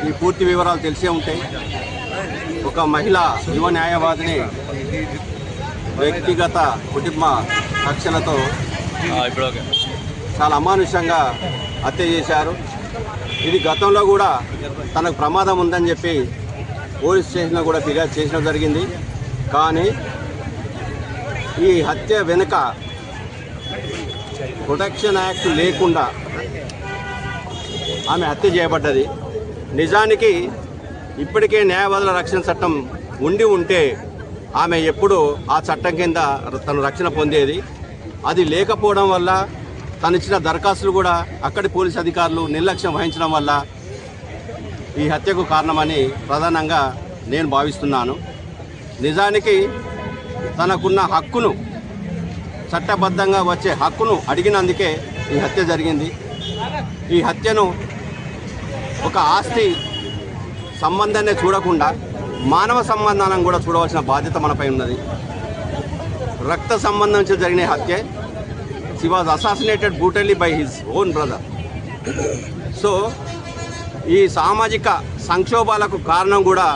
ఈ పూర్తి వివరాలు తెలిసే ఉంటాయి. ఒక మహిళ యువ న్యాయవాదిని వ్యక్తిగత కుటుంబ కక్షలతో చాలా అమానుషంగా హత్య చేశారు. ఇది గతంలో కూడా తనకు ప్రమాదం ఉందని చెప్పి పోలీస్ స్టేషన్లో కూడా ఫిర్యాదు చేయడం జరిగింది. కానీ ఈ హత్య వెనుక ప్రొటెక్షన్ యాక్ట్ లేకుండా ఆమె హత్య చేయబడ్డది. నిజానికి ఇప్పటికే న్యాయవాదుల రక్షణ చట్టం ఉంటే ఆమె ఎప్పుడూ ఆ చట్టం కింద తను రక్షణ పొందేది. అది లేకపోవడం వల్ల తను ఇచ్చిన దరఖాస్తులు కూడా అక్కడి పోలీస్ అధికారులు నిర్లక్ష్యం వహించడం వల్ల ఈ హత్యకు కారణమని ప్రధానంగా నేను భావిస్తున్నాను. నిజానికి తనకున్న హక్కును, చట్టబద్ధంగా వచ్చే హక్కును అడిగినందుకే ఈ హత్య జరిగింది. ఈ హత్యను ఒక ఆస్తి సంబంధాన్ని చూడకుండా మానవ సంబంధాలను కూడా చూడవలసిన బాధ్యత మనపై ఉన్నది. రక్త సంబంధం నుంచి జరిగిన హత్య. She was assassinated brutally by his own brother. So ఈ సామాజిక సంక్షోభాలకు కారణం కూడా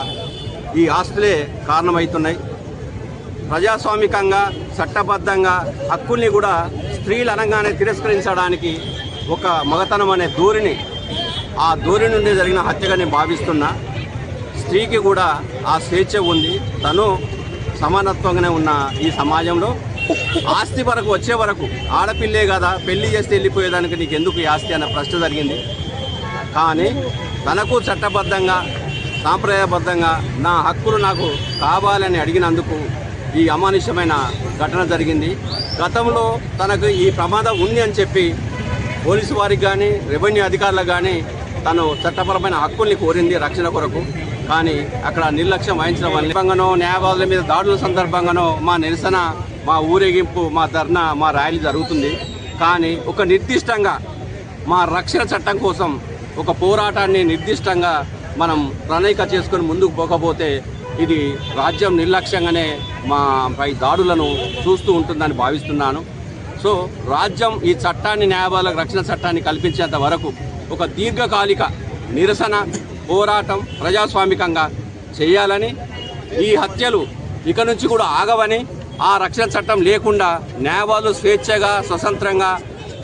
ఈ ఆస్తులే కారణమవుతున్నాయి. ప్రజాస్వామికంగా చట్టబద్ధంగా హక్కుల్ని కూడా స్త్రీలు అనగానే తిరస్కరించడానికి ఒక మగతనం అనే ధోరణి, ఆ ధోరణి నుండి జరిగిన హత్యగా నేను భావిస్తున్నా. స్త్రీకి కూడా ఆ స్వేచ్ఛ ఉంది. తను సమానత్వంగానే ఉన్న ఈ సమాజంలో ఆస్తి వరకు వచ్చే వరకు ఆడపిల్లే కదా, పెళ్లి చేస్తే వెళ్ళిపోయేదానికి నీకు ఎందుకు ఈ ఆస్తి అన్న ప్రశ్న జరిగింది. కానీ తనకు చట్టబద్ధంగా సాంప్రదాయబద్ధంగా నా హక్కులు నాకు కావాలని అడిగినందుకు ఈ అమానుషమైన ఘటన జరిగింది. గతంలో తనకు ఈ ప్రమాదం ఉంది అని చెప్పి పోలీసు వారికి కానీ రెవెన్యూ అధికారులకు కానీ తను చట్టపరమైన హక్కుల్ని కోరింది రక్షణ కొరకు. కానీ అక్కడ నిర్లక్ష్యం వహించడం వల్ల న్యాయవాదుల మీద దాడుల సందర్భంగానో మా నిరసన, మా ఊరేగింపు, మా ధర్నా, మా ర్యాలీ జరుగుతుంది. కానీ ఒక నిర్దిష్టంగా మా రక్షణ చట్టం కోసం ఒక పోరాటాన్ని నిర్దిష్టంగా మనం ప్రణాళిక చేసుకొని ముందుకు పోకపోతే ఇది రాజ్యం నిర్లక్ష్యంగానే మాపై దాడులను చూస్తూ ఉంటుందని భావిస్తున్నాను. సో రాజ్యం ఈ చట్టాన్ని, న్యాయవాదులకు రక్షణ చట్టాన్ని కల్పించేంత వరకు ఒక దీర్ఘకాలిక నిరసన పోరాటం ప్రజాస్వామికంగా చేయాలని, ఈ హత్యలు ఇక నుంచి కూడా ఆగవని, ఆ రక్షణ చట్టం లేకుండా న్యాయవాదులు స్వేచ్ఛగా స్వతంత్రంగా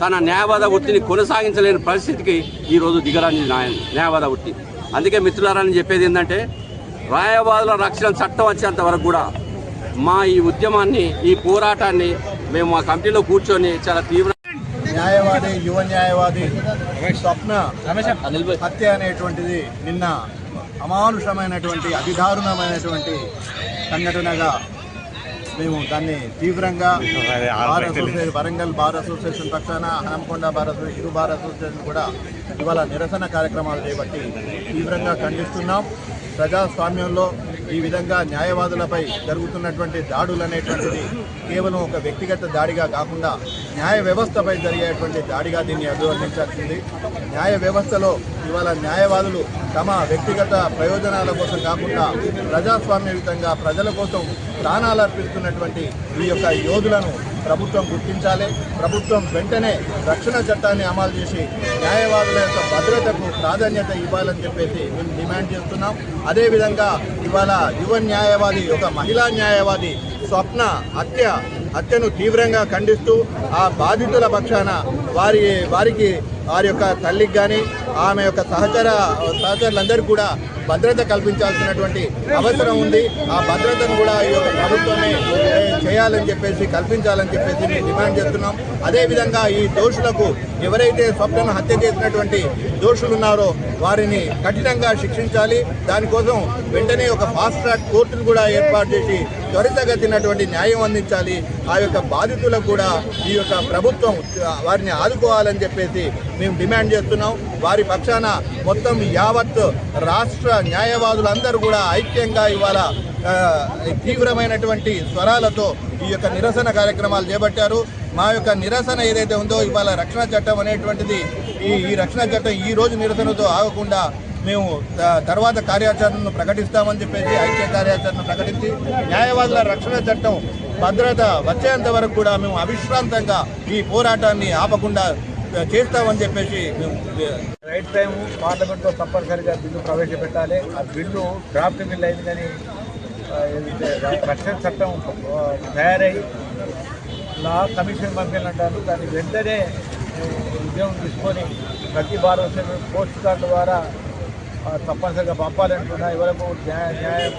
తన న్యాయవాద వృత్తిని కొనసాగించలేని పరిస్థితికి ఈరోజు దిగరాని న్యాయవాద వృత్తి. అందుకే మిత్రులారని చెప్పేది ఏంటంటే, న్యాయవాదుల రక్షణ చట్టం వచ్చేంత వరకు కూడా మా ఈ ఉద్యమాన్ని, ఈ పోరాటాన్ని మేము మా కమిటీలో కూర్చొని చాలా తీవ్ర న్యాయవాది, యువ న్యాయవాది స్వప్న హత్య అనేటువంటిది నిన్న అమానుషమైనటువంటి అతిదారుణమైనటువంటి సంఘటనగా మేము దాన్ని తీవ్రంగా వరంగల్ బార్ అసోసియేషన్ పక్షాన, హనంకొండ బార్ అసోసియేషన్, ఇరు బార్ అసోసియేషన్ కూడా ఇవాళ నిరసన కార్యక్రమాలు చేపట్టి తీవ్రంగా ఖండిస్తున్నాం. ప్రజాస్వామ్యంలో ఈ విధంగా న్యాయవాదులపై జరుగుతున్నటువంటి దాడులు అనేటువంటిది కేవలం ఒక వ్యక్తిగత దాడిగా కాకుండా న్యాయ వ్యవస్థపై జరిగేటువంటి దాడిగా దీన్ని అభివర్ణించాల్సింది. న్యాయ వ్యవస్థలో ఇవాళ న్యాయవాదులు తమ వ్యక్తిగత ప్రయోజనాల కోసం కాకుండా ప్రజాస్వామ్యయుతంగా ప్రజల కోసం ప్రాణాలు అర్పిస్తున్నటువంటి ఈ యొక్క యోధులను ప్రభుత్వం గుర్తించాలి. ప్రభుత్వం వెంటనే రక్షణ చట్టాన్ని అమలు చేసి న్యాయవాదుల యొక్క భద్రతకు ప్రాధాన్యత ఇవ్వాలని చెప్పేసి మేము డిమాండ్ చేస్తున్నాం. అదేవిధంగా ఇవాళ యువ న్యాయవాది, ఒక మహిళా న్యాయవాది స్వప్న హత్యను తీవ్రంగా ఖండిస్తూ ఆ బాధితుల పక్షాన వారి యొక్క తల్లికి కానీ ఆమె యొక్క సహచరులందరికీ కూడా భద్రత కల్పించాల్సినటువంటి అవసరం ఉంది. ఆ భద్రతను కూడా ఈ యొక్క ప్రభుత్వమే చేయాలని చెప్పేసి, కల్పించాలని చెప్పేసి మేము డిమాండ్ చేస్తున్నాం. అదేవిధంగా ఈ దోషులకు, ఎవరైతే స్వప్నను హత్య చేసినటువంటి దోషులు ఉన్నారో వారిని కఠినంగా శిక్షించాలి. దానికోసం వెంటనే ఒక ఫాస్ట్ ట్రాక్ కోర్టును కూడా ఏర్పాటు చేసి త్వరితగతినటువంటి న్యాయం అందించాలి. ఆ యొక్క బాధితులకు కూడా ఈ యొక్క ప్రభుత్వం వారిని ఆదుకోవాలని చెప్పేసి మేము డిమాండ్ చేస్తున్నాం. వారి పక్షాన మొత్తం యావత్ రాష్ట్ర న్యాయవాదులందరూ కూడా ఐక్యంగా ఇవాళ తీవ్రమైనటువంటి స్వరాలతో ఈ యొక్క నిరసన కార్యక్రమాలు చేపట్టారు. మా యొక్క నిరసన ఏదైతే ఉందో ఇవాళ రక్షణ చట్టం అనేటువంటిది, ఈ రక్షణ చట్టం ఈ రోజు నిరసనతో ఆగకుండా మేము తర్వాత కార్యాచరణను ప్రకటిస్తామని చెప్పేసి ఐక్య కార్యాచరణ ప్రకటించి న్యాయవాదుల రక్షణ చట్టం భద్రత వచ్చేంత వరకు కూడా మేము అవిశ్రాంతంగా ఈ పోరాటాన్ని ఆపకుండా చేస్తామని చెప్పేసి మేము రైట్ టైం పార్లమెంట్లో తప్పనిసరిగా బిల్లు ప్రవేశపెట్టాలి. ఆ బిల్లు డ్రాఫ్ట్ బిల్ అయింది కానీ రక్షణ చట్టం తయారై లా కమిషన్ పంపిణంటారు. దాన్ని వెంటనే ఉద్యోగం తీసుకొని ప్రతి భారత పోస్ట్ కార్డు ద్వారా తప్పనిసరిగా పంపాలంటున్నా. ఎవరకు న్యాయం